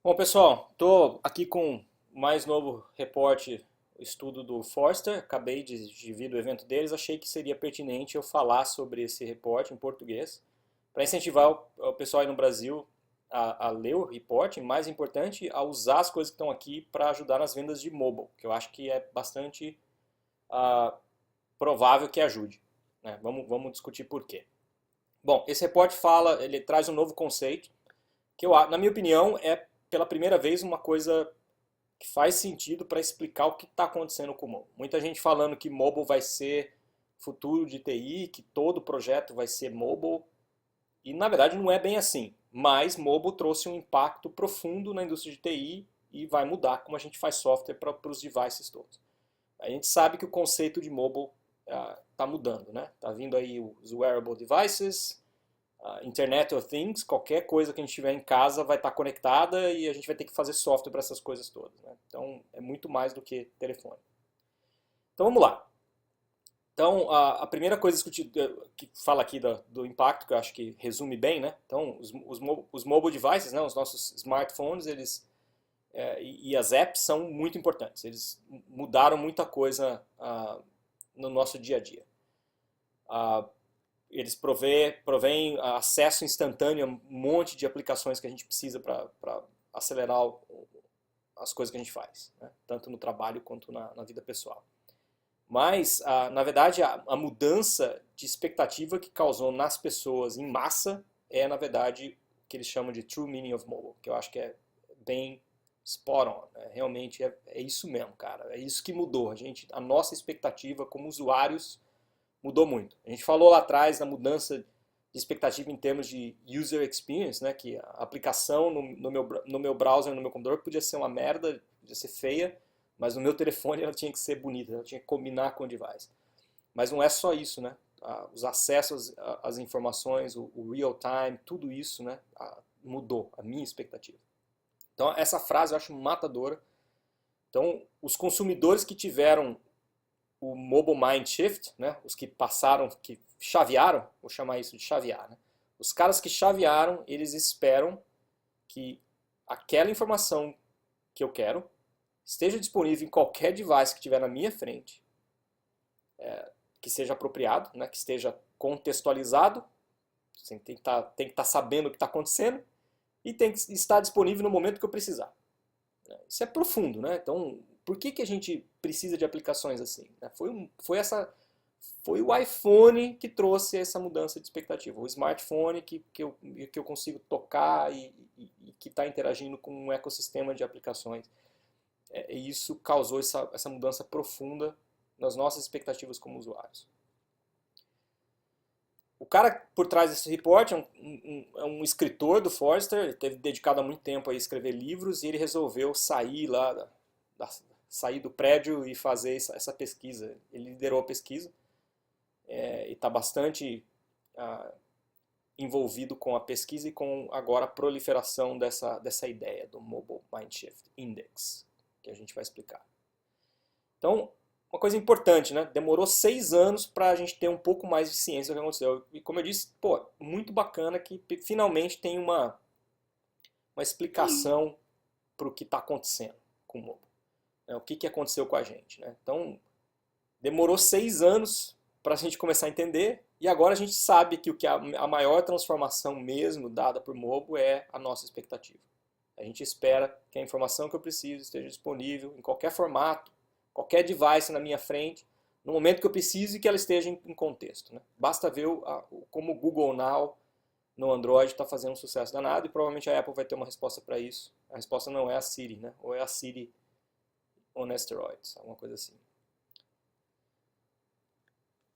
Bom, pessoal, estou aqui com o mais novo reporte, o estudo do Forrester. Acabei de vir do evento deles, achei que seria pertinente eu falar sobre esse reporte em português, para incentivar o pessoal aí no Brasil a ler o reporte, e mais importante, a usar as coisas que estão aqui para ajudar nas vendas de mobile, que eu acho que é bastante ah, provável que ajude, né? Vamos discutir por quê. Bom, esse reporte fala, ele traz um novo conceito, que na minha opinião é pela primeira vez uma coisa que faz sentido para explicar o que está acontecendo com o mobile. Muita gente falando que mobile vai ser futuro de TI, que todo projeto vai ser mobile, e na verdade não é bem assim. Mas mobile trouxe um impacto profundo na indústria de TI e vai mudar como a gente faz software para os devices todos. A gente sabe que o conceito de mobile está mudando, né? Tá vindo aí os wearable devices, Internet of Things, qualquer coisa que a gente tiver em casa vai estar conectada e a gente vai ter que fazer software para essas coisas todas, né? Então é muito mais do que telefone. Então vamos lá. Então a primeira coisa discutida, que fala aqui do impacto, que eu acho que resume bem, né? Então os mobile devices, né? Os nossos smartphones, eles e as apps são muito importantes. Eles mudaram muita coisa no nosso dia a dia. Eles provêm acesso instantâneo a um monte de aplicações que a gente precisa para acelerar as coisas que a gente faz, né? Tanto no trabalho quanto na vida pessoal. Mas, na verdade, a mudança de expectativa que causou nas pessoas em massa é, na verdade, o que eles chamam de true meaning of mobile, que eu acho que é bem spot on, né? Realmente é isso mesmo, cara. É isso que mudou. A nossa expectativa como usuários mudou muito. A gente falou lá atrás da mudança de expectativa em termos de user experience, né? Que a aplicação no meu browser, no meu computador, podia ser uma merda, podia ser feia, mas no meu telefone ela tinha que ser bonita, ela tinha que combinar com o device. Mas não é só isso, né? Os acessos às informações, o real time, tudo isso, né? Mudou a minha expectativa. Então essa frase eu acho matadora. Então os consumidores que tiveram o Mobile Mind Shift, né? Os que passaram, que chavearam, vou chamar isso de chavear, né? Os caras que chavearam, eles esperam que aquela informação que eu quero esteja disponível em qualquer device que estiver na minha frente, que seja apropriado, né? Que esteja contextualizado, você tem que estar sabendo o que está acontecendo e tem que estar disponível no momento que eu precisar. Isso é profundo, né? Então, por que a gente precisa de aplicações assim? Foi o iPhone que trouxe essa mudança de expectativa. O smartphone que eu consigo tocar e que está interagindo com um ecossistema de aplicações. E isso causou essa mudança profunda nas nossas expectativas como usuários. O cara por trás desse report é um escritor do Forrester, ele teve dedicado há muito tempo a escrever livros e ele resolveu sair lá, sair do prédio e fazer essa pesquisa. Ele liderou a pesquisa e está bastante ah, envolvido com a pesquisa e com agora a proliferação dessa ideia do Mobile Mind Shift Index, que a gente vai explicar. Então, uma coisa importante, né? Demorou 6 anos para a gente ter um pouco mais de ciência do que aconteceu. E como eu disse, pô, muito bacana que finalmente tem uma explicação para o que está acontecendo com o mobile, né? O que aconteceu com a gente, né? Então, demorou 6 anos para a gente começar a entender e agora a gente sabe que a maior transformação mesmo dada por mobile é a nossa expectativa. A gente espera que a informação que eu preciso esteja disponível em qualquer formato, qualquer device na minha frente, no momento que eu preciso e que ela esteja em contexto, né? Basta ver como o Google Now no Android está fazendo um sucesso danado e provavelmente a Apple vai ter uma resposta para isso. A resposta não é a Siri, né? Ou é a Siri on steroids, alguma coisa assim.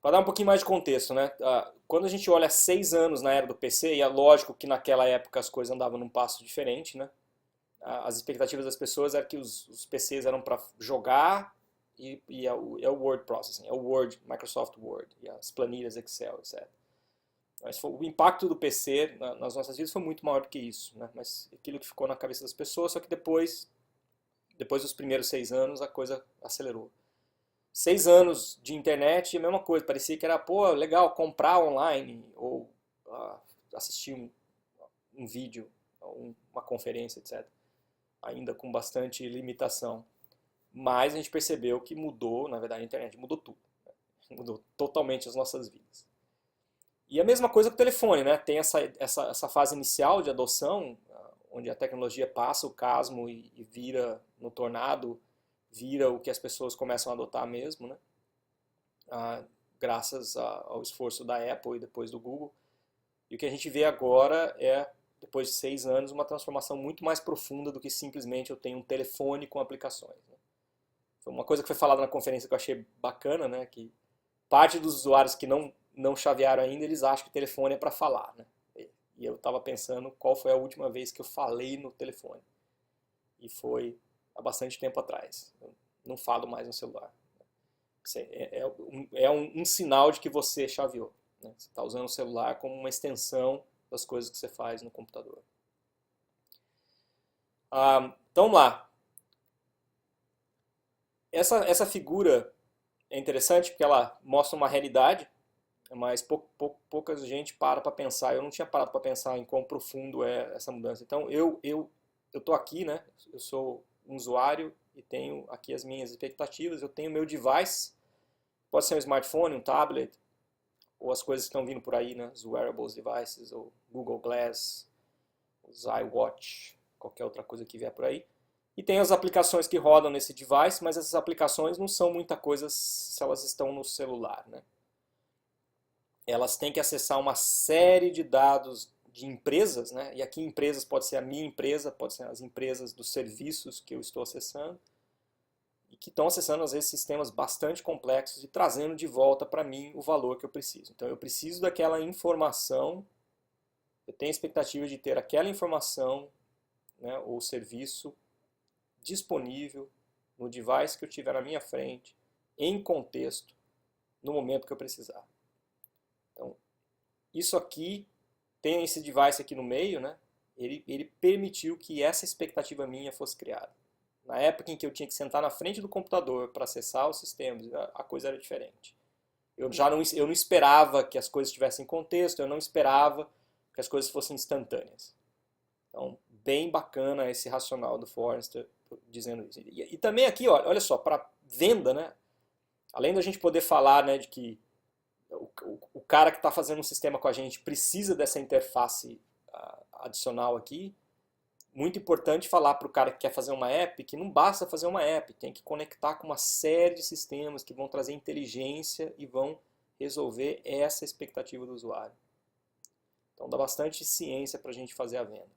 Para dar um pouquinho mais de contexto, né? Quando a gente olha 6 anos na era do PC, e é lógico que naquela época as coisas andavam num passo diferente, né? As expectativas das pessoas eram que os PCs eram para jogar e é o Word Processing, é o Word, Microsoft Word, e as planilhas Excel, etc. Mas o impacto do PC nas nossas vidas foi muito maior do que isso, né? Mas aquilo que ficou na cabeça das pessoas, só que depois dos primeiros 6 anos, a coisa acelerou. 6 anos de internet, a mesma coisa, parecia que era, pô, legal, comprar online, ou assistir um vídeo, uma conferência, etc. ainda com bastante limitação. Mas a gente percebeu que mudou, na verdade a internet mudou tudo, né? Mudou totalmente as nossas vidas. E a mesma coisa com o telefone, né? Tem essa fase inicial de adoção, onde a tecnologia passa o casmo e vira no tornado, vira o que as pessoas começam a adotar mesmo, né? Graças ao esforço da Apple e depois do Google. E o que a gente vê agora é, depois de 6 anos, uma transformação muito mais profunda do que simplesmente eu tenho um telefone com aplicações, né? Foi uma coisa que foi falada na conferência que eu achei bacana, né? Que parte dos usuários que não chavearam ainda, eles acham que o telefone é para falar, né? E eu estava pensando qual foi a última vez que eu falei no telefone. E foi há bastante tempo atrás. Eu não falo mais no celular. É um sinal de que você chaveou, né? Você está usando o celular como uma extensão das coisas que você faz no computador. Então vamos lá. Essa figura é interessante porque ela mostra uma realidade, mas pouca gente para pensar. Eu não tinha parado para pensar em quão profundo é essa mudança. Então eu estou aqui, né? Eu sou um usuário e tenho aqui as minhas expectativas. Eu tenho meu device, pode ser um smartphone, um tablet, ou as coisas que estão vindo por aí, né? Os wearables devices, ou Google Glass, os iWatch, qualquer outra coisa que vier por aí. E tem as aplicações que rodam nesse device, mas essas aplicações não são muita coisa se elas estão no celular, né? Elas têm que acessar uma série de dados de empresas, né? E aqui empresas pode ser a minha empresa, pode ser as empresas dos serviços que eu estou acessando, e que estão acessando às vezes sistemas bastante complexos e trazendo de volta para mim o valor que eu preciso. Então eu preciso daquela informação, eu tenho a expectativa de ter aquela informação, né, ou serviço disponível no device que eu tiver na minha frente, em contexto, no momento que eu precisar. Então, isso aqui, tem esse device aqui no meio, né? Ele permitiu que essa expectativa minha fosse criada. Na época em que eu tinha que sentar na frente do computador para acessar os sistemas, a coisa era diferente. Eu não esperava que as coisas tivessem contexto, eu não esperava que as coisas fossem instantâneas. Então, bem bacana esse racional do Forrester dizendo isso. E também aqui, olha só, para venda, né? Além da gente poder falar, né, de que o cara que está fazendo um sistema com a gente precisa dessa interface adicional aqui, muito importante falar para o cara que quer fazer uma app que não basta fazer uma app, tem que conectar com uma série de sistemas que vão trazer inteligência e vão resolver essa expectativa do usuário. Então dá bastante ciência para a gente fazer a venda.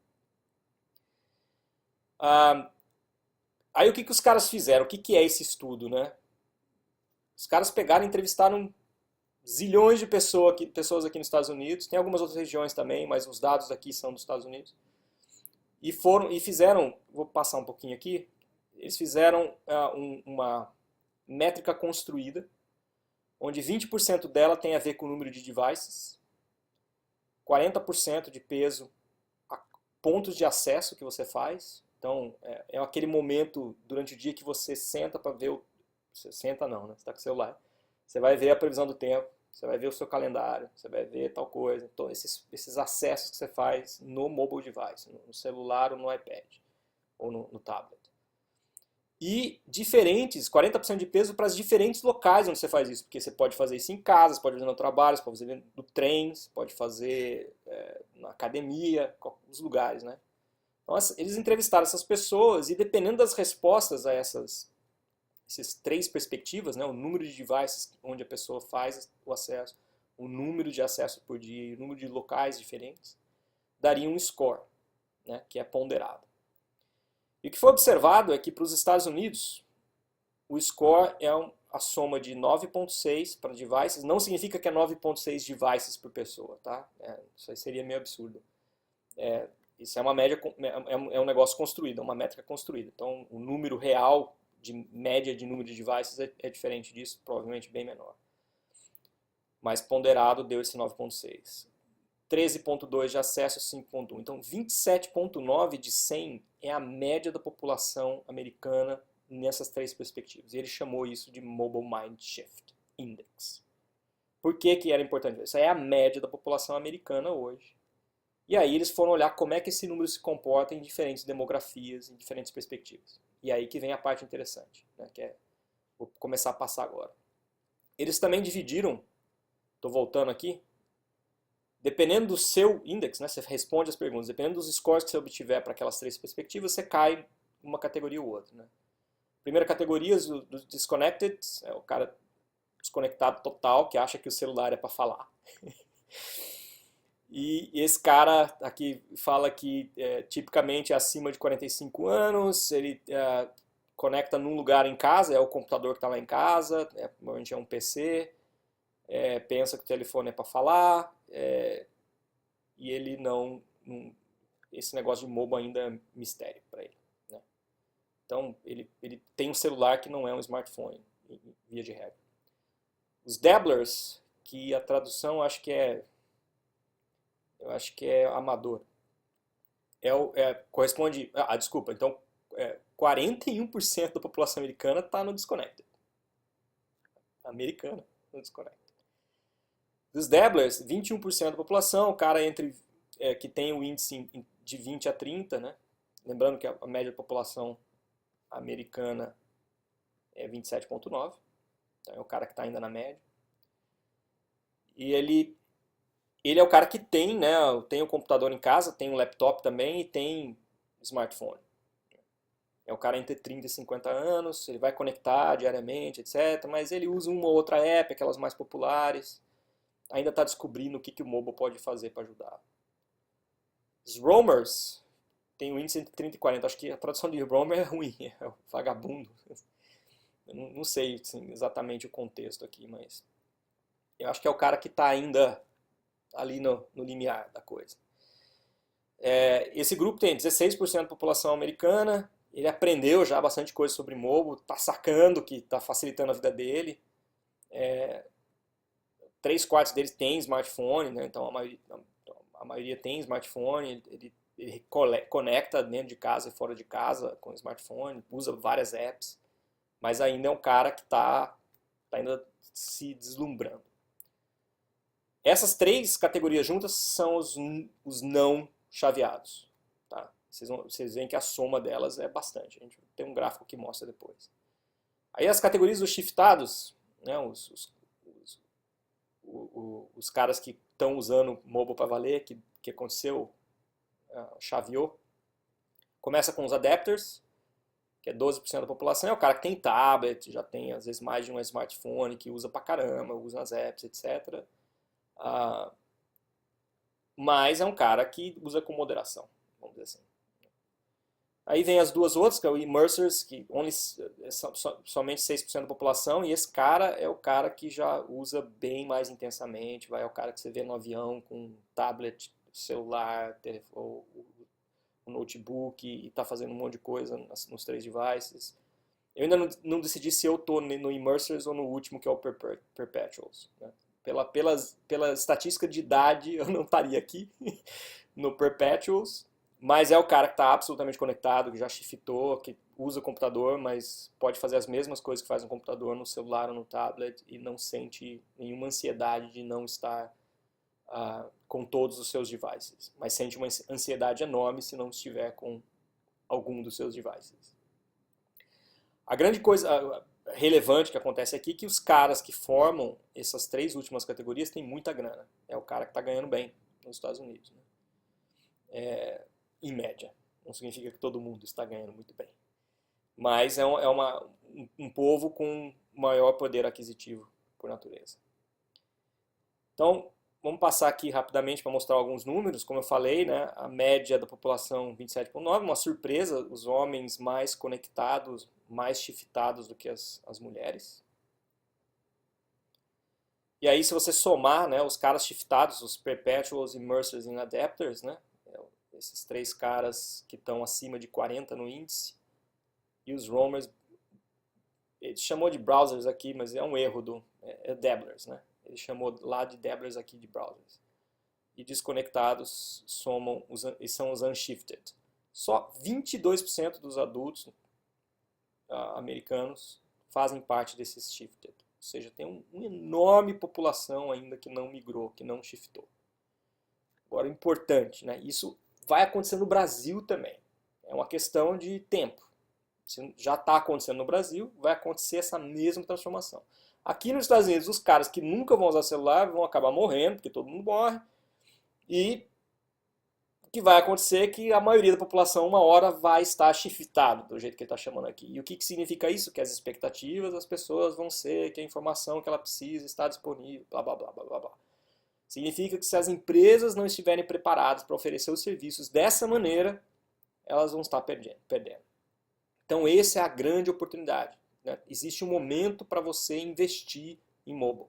Aí o que os caras fizeram? O que é esse estudo, né? Os caras pegaram e entrevistaram zilhões de pessoas aqui nos Estados Unidos, tem algumas outras regiões também, mas os dados aqui são dos Estados Unidos. E fizeram, vou passar um pouquinho aqui, eles fizeram uma métrica construída, onde 20% dela tem a ver com o número de devices, 40% de peso a pontos de acesso que você faz. Então, é aquele momento durante o dia que você senta para ver Você senta não, né? Você está com o celular. Você vai ver a previsão do tempo, você vai ver o seu calendário, você vai ver tal coisa. Então, esses acessos que você faz no mobile device, no celular ou no iPad, ou no tablet. E diferentes, 40% de peso para os diferentes locais onde você faz isso. Porque você pode fazer isso em casa, você pode fazer no trabalho, você pode fazer no trem, você pode fazer na academia, nos lugares, né? Então, eles entrevistaram essas pessoas e dependendo das respostas a essas 3 perspectivas, né, o número de devices onde a pessoa faz o acesso, o número de acessos por dia e o número de locais diferentes, daria um score, né, que é ponderado. E o que foi observado é que para os Estados Unidos, o score é a soma de 9.6 para devices, não significa que é 9.6 devices por pessoa, tá? Isso aí seria meio absurdo. Isso é uma média, é um negócio construído, é uma métrica construída. Então, o número real de média de número de devices é diferente disso, provavelmente bem menor. Mas ponderado deu esse 9.6. 13.2 de acesso, 5.1. Então 27.9 de 100 é a média da população americana nessas 3 perspectivas. E ele chamou isso de Mobile Mind Shift Index. Por que era importante? Isso é a média da população americana hoje. E aí eles foram olhar como é que esse número se comporta em diferentes demografias, em diferentes perspectivas. E aí que vem a parte interessante, né, que é, vou começar a passar agora. Eles também dividiram, estou voltando aqui, dependendo do seu index, né, você responde as perguntas, dependendo dos scores que você obtiver para aquelas 3 perspectivas, você cai uma categoria ou outra. Né? Primeira categoria, dos disconnected, é o cara desconectado total, que acha que o celular é para falar. E esse cara aqui fala que tipicamente é acima de 45 anos, ele conecta num lugar em casa, é o computador que está lá em casa, normalmente é um PC, pensa que o telefone é para falar, e ele não, esse negócio de mobile ainda é mistério para ele. Né? Então ele tem um celular que não é um smartphone, via de regra. Os dabblers, que a tradução eu acho que é amador. Corresponde. Desculpa. Então, 41% da população americana está no Disconnected. Americana no Disconnected. Dos dabblers, 21% da população, o cara que tem o índice de 20 a 30, né? Lembrando que a média da população americana é 27,9. Então é o cara que está ainda na média. E ele é o cara que tem, né, tem o computador em casa, tem um laptop também e tem smartphone. É o cara entre 30 e 50 anos, ele vai conectar diariamente, etc. Mas ele usa uma ou outra app, aquelas mais populares. Ainda está descobrindo o que o mobile pode fazer para ajudar. Os roamers tem um índice entre 30 e 40. Acho que a tradução de roamer é ruim, é o vagabundo. Eu não sei assim, exatamente o contexto aqui, mas eu acho que é o cara que está ainda ali no limiar da coisa. Esse grupo tem 16% da população americana, ele aprendeu já bastante coisa sobre mobile, está sacando que está facilitando a vida dele. 3/4 deles tem smartphone, né? Então a maioria tem smartphone, ele conecta dentro de casa e fora de casa com smartphone, usa várias apps, mas ainda é um cara que está ainda se deslumbrando. Essas 3 categorias juntas são os não chaveados. Tá? Vocês veem que a soma delas é bastante. A gente tem um gráfico que mostra depois. Aí as categorias dos shiftados, né, os caras que estão usando mobile para valer, que aconteceu, chaveou. Começa com os adapters, que é 12% da população. É o cara que tem tablet, já tem às vezes mais de um smartphone, que usa pra caramba, usa as apps, etc. Mas é um cara que usa com moderação, vamos dizer assim. Aí vem as duas outras, que é o Immersers, que somente 6% da população, e esse cara é o cara que já usa bem mais intensamente, é o cara que você vê no avião com tablet, celular, telefone, notebook, e está fazendo um monte de coisa nos 3 devices. Eu ainda não decidi se eu estou no Immersers ou no último, que é o Perpetuals. Né? Pela estatística de idade, eu não estaria aqui no Perpetuals, mas é o cara que está absolutamente conectado, que já shiftou, que usa o computador, mas pode fazer as mesmas coisas que faz no computador, no celular ou no tablet, e não sente nenhuma ansiedade de não estar com todos os seus devices, mas sente uma ansiedade enorme se não estiver com algum dos seus devices. A grande coisa relevante que acontece aqui é que os caras que formam essas 3 últimas categorias têm muita grana. É o cara que está ganhando bem nos Estados Unidos. Né? Em média. Não significa que todo mundo está ganhando muito bem. Mas é um povo com maior poder aquisitivo por natureza. Então, vamos passar aqui rapidamente para mostrar alguns números. Como eu falei, né, a média da população 27,9, uma surpresa, os homens mais conectados, mais shiftados do que as mulheres. E aí, se você somar, né, os caras shiftados, os perpetuals, immersers e adapters, né, esses 3 caras que estão acima de 40 no índice, e os roamers, ele chamou de browsers aqui, mas é um erro dabblers, né? Ele chamou lá de dabblers aqui de browsers. E desconectados são os unshifted. Só 22% dos adultos americanos fazem parte desses shifted. Ou seja, tem uma enorme população ainda que não migrou, que não shiftou. Agora, importante, né? Isso vai acontecer no Brasil também. É uma questão de tempo. Se já está acontecendo no Brasil, vai acontecer essa mesma transformação. Aqui nos Estados Unidos, os caras que nunca vão usar celular vão acabar morrendo, porque todo mundo morre. E o que vai acontecer é que a maioria da população, uma hora, vai estar shiftado, do jeito que ele está chamando aqui. E o que significa isso? Que as expectativas das pessoas vão ser que a informação que ela precisa está disponível, blá, blá, blá, blá, blá, blá. Significa que se as empresas não estiverem preparadas para oferecer os serviços dessa maneira, elas vão estar perdendo. Então, essa é a grande oportunidade, né? Existe um momento para você investir em mobile.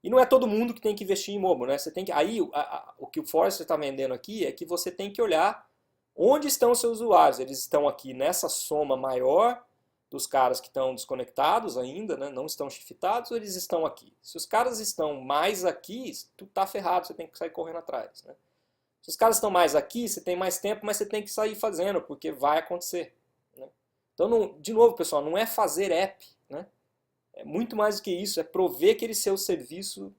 E não é todo mundo que tem que investir em mobile, né? Você tem que, aí, o que o Forrester está vendendo aqui é que você tem que olhar onde estão os seus usuários. Eles estão aqui nessa soma maior dos caras que estão desconectados ainda, né? Não estão shiftados, ou eles estão aqui. Se os caras estão mais aqui, tu tá ferrado, você tem que sair correndo atrás, né? Se os caras estão mais aqui, você tem mais tempo, mas você tem que sair fazendo, porque vai acontecer, né? Então, não, de novo, pessoal, não é fazer app, né? É muito mais do que isso, é prover aquele seu serviço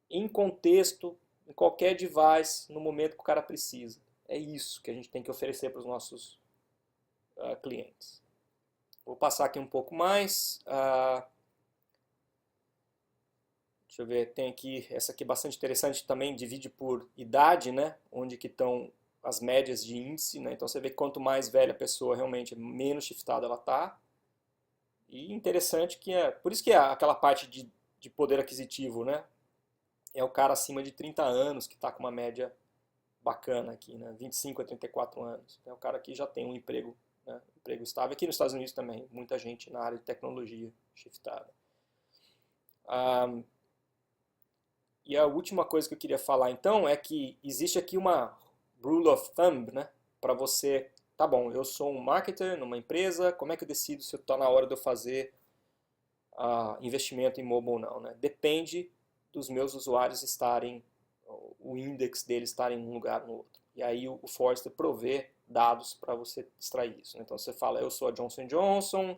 em contexto, em qualquer device, no momento que o cara precisa. É isso que a gente tem que oferecer para os nossos clientes. Vou passar aqui um pouco mais. Deixa eu ver, tem aqui, essa aqui é bastante interessante também, divide por idade, né? Onde que estão as médias de índice, né? Então você vê que quanto mais velha a pessoa realmente, menos shiftada ela está. E interessante que por isso que é aquela parte de poder aquisitivo, né? É o cara acima de 30 anos que está com uma média bacana aqui, né? 25 a 34 anos. É o cara que já tem um emprego, né? Emprego estável. Aqui nos Estados Unidos também, muita gente na área de tecnologia shiftada. E a última coisa que eu queria falar então é que existe aqui uma rule of thumb, né? Para você, tá bom, eu sou um marketer numa empresa, como é que eu decido se está na hora de eu fazer investimento em mobile ou não, né? Depende dos meus usuários estarem, o index deles estarem em um lugar ou no outro. E aí o Forrester provê dados para você extrair isso, né? Então você fala, eu sou a Johnson & Johnson,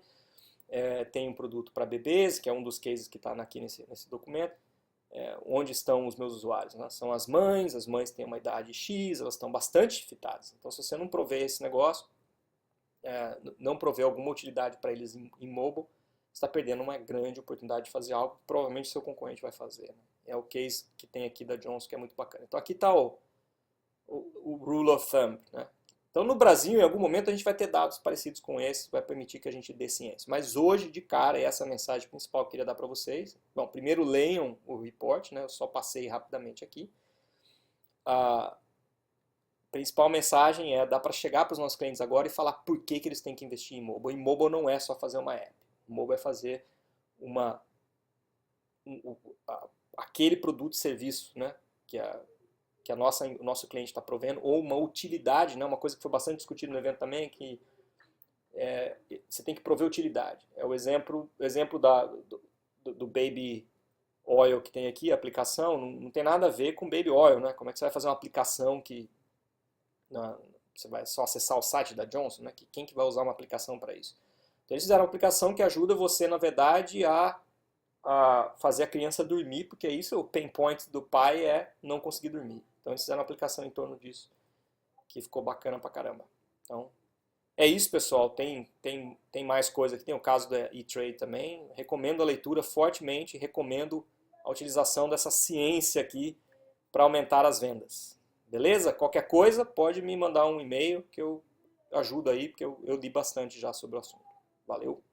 tenho um produto para bebês, que é um dos cases que está aqui nesse documento. Onde estão os meus usuários, né? São as mães têm uma idade X, elas estão bastante fitadas. Então, se você não prover esse negócio, não prover alguma utilidade para eles em mobile, você está perdendo uma grande oportunidade de fazer algo que provavelmente seu concorrente vai fazer, né? É o case que tem aqui da Johnson, que é muito bacana. Então, aqui está o rule of thumb, né? Então, no Brasil, em algum momento, a gente vai ter dados parecidos com esse, vai permitir que a gente dê ciência. Mas hoje, de cara, é essa a mensagem principal que eu queria dar para vocês. Bom, primeiro leiam o report, né? Eu só passei rapidamente aqui. A principal mensagem é dar para chegar para os nossos clientes agora e falar por que eles têm que investir em mobile. E mobile não é só fazer uma app. O mobile é fazer aquele produto e serviço, né? Que o nosso cliente está provendo, ou uma utilidade, né? Uma coisa que foi bastante discutida no evento também, que você tem que prover utilidade. É o exemplo do Baby Oil que tem aqui, a aplicação, não tem nada a ver com Baby Oil, né? Como é que você vai fazer uma aplicação que você vai só acessar o site da Johnson, né? Quem que vai usar uma aplicação para isso? Então eles fizeram uma aplicação que ajuda você, na verdade, a fazer a criança dormir, porque isso, o pain point do pai é não conseguir dormir. Então eles fizeram uma aplicação em torno disso, que ficou bacana pra caramba. Então, é isso, pessoal. Tem mais coisa aqui. Tem o caso da E-Trade também. Recomendo a leitura fortemente. Recomendo a utilização dessa ciência aqui para aumentar as vendas. Beleza? Qualquer coisa, pode me mandar um e-mail que eu ajudo aí, porque eu li bastante já sobre o assunto. Valeu!